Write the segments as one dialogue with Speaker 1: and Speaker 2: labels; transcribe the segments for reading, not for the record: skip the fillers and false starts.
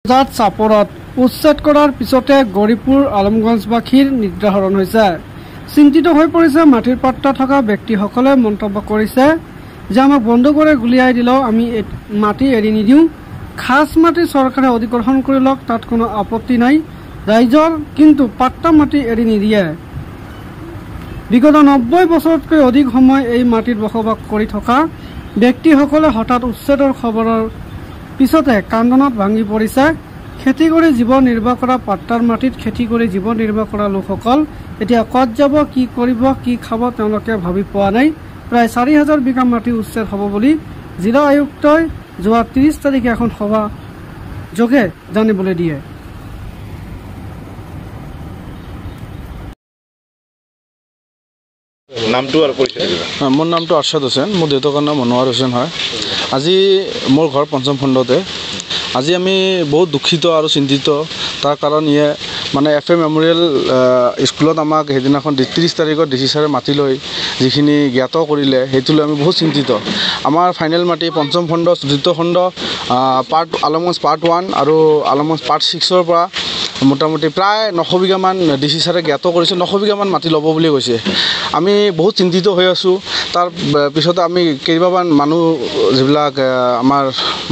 Speaker 1: জাত চাপৰত উচ্ছেদ কৰাৰ পিছতে গৌৰীপুৰ আলমগঞ্জবাসীৰ নিদ্ৰাহৰণ হৈছে। চিন্তিত হৈ পৰিছে মাটিৰ পাত্তা থকা ব্যক্তিসকলে মন্তব্য কৰিছে যে আমাক বন্ধ কৰি গুলিয়াই দিলেও আমি মাটি এৰি নিদিওঁ। খাস মাটি চৰকাৰে অধিগ্ৰহণ কৰি লওক, তাত কোনো আপত্তি নাই। ৰাইজৰ কিন্তু পাত্তা মাটি এৰি নিদিয়ে। বিগত 90 বছৰতকৈ অধিক সময় এই মাটিত বসবাস কৰি থকা ব্যক্তিসকলে হঠাৎ উচ্ছেদৰ খবৰৰ পিছতে কান্দনত ভাঙি পৰিছে। খেতি কৰি জীৱন নিৰ্বাহ কৰা পাট্টাৰ মাটিত খেতি কৰি জীৱন নিৰ্বাহ কৰা লোকসকল এতিয়া ক'ত যাব, কি কৰিব, কি খাব তেওঁলোকে ভাবি পোৱা নাই। প্ৰায় 4000 বিঘা মাটি উচ্ছেদ হ'ব বুলি জিলা আয়ুক্তই যোৱা 30 তাৰিখে এখন সভা যোগে জানিবলৈ দিয়ে।
Speaker 2: মোৰ নামটো আৰশ্বাদ হুছেইন, মোৰ দেউতাকৰ নাম মনোৱাৰ হুছেইন হয়। আজি মোৰ ঘৰ পঞ্চম খণ্ডতে। আজি আমি বহুত দুখিত আৰু চিন্তিত। তাৰ কাৰণ মানে FM মেমৰিয়েল স্কুলত আমাক সেইদিনাখন 30 তাৰিখত DC ছাৰে মাতি লৈ যিখিনি জ্ঞাত কৰিলে সেইটো লৈ আমি বহুত চিন্তিত। আমাৰ ফাইনেল মাটি পঞ্চম খণ্ড, চতুৰ্থ খণ্ড, আলমগঞ্জ পাৰ্ট 1 আৰু আলমগঞ্জ পাৰ্ট 6ৰ পৰা মোটামুটি প্ৰায় 900 বিঘামান DC ছাৰে জ্ঞাত কৰিছে। 900 বিঘামান মাটি ল'ব বুলি কৈছে। আমি বহুত চিন্তিত হৈ আছোঁ। তাৰ পিছতে আমি কেইবামান মানুহ যিবিলাক আমাৰ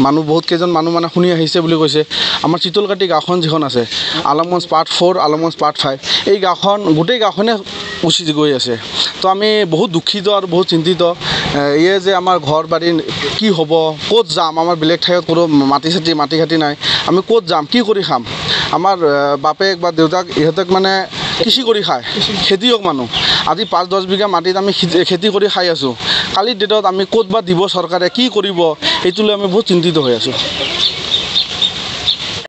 Speaker 2: মানুহ বহুত কেইজন মানুহ মানে শুনি আহিছে বুলি কৈছে। আমাৰ চিতলকাটি গাঁওখন যিখন আছে, আলমগঞ্জ পাৰ্ট 4, আলমগঞ্জ পাৰ্ট 5, এই গাঁওখন গোটেই গাঁওখনে উচি গৈ আছে। তো আমি বহুত দুখিত আৰু বহুত চিন্তিত। যে আমাৰ ঘৰ বাৰী কি হ'ব, ক'ত যাম, আমাৰ বেলেগ ঠাইত কোনো মাটি ঘাটি নাই, আমি ক'ত যাম, কি কৰি খাম। আমাৰ বাপেক বা দেউতাক ইহঁতক মানে কৃষি কৰি খায়, খেতিয়ক মানুহ। আজি 5-10 বিঘা মাটিত আমি খেতি কৰি খাই আছোঁ। কালিৰ ডেটত আমি ক'ত বা দিব চৰকাৰে, কি কৰিব, সেইটো লৈ আমি বহুত চিন্তিত হৈ আছোঁ।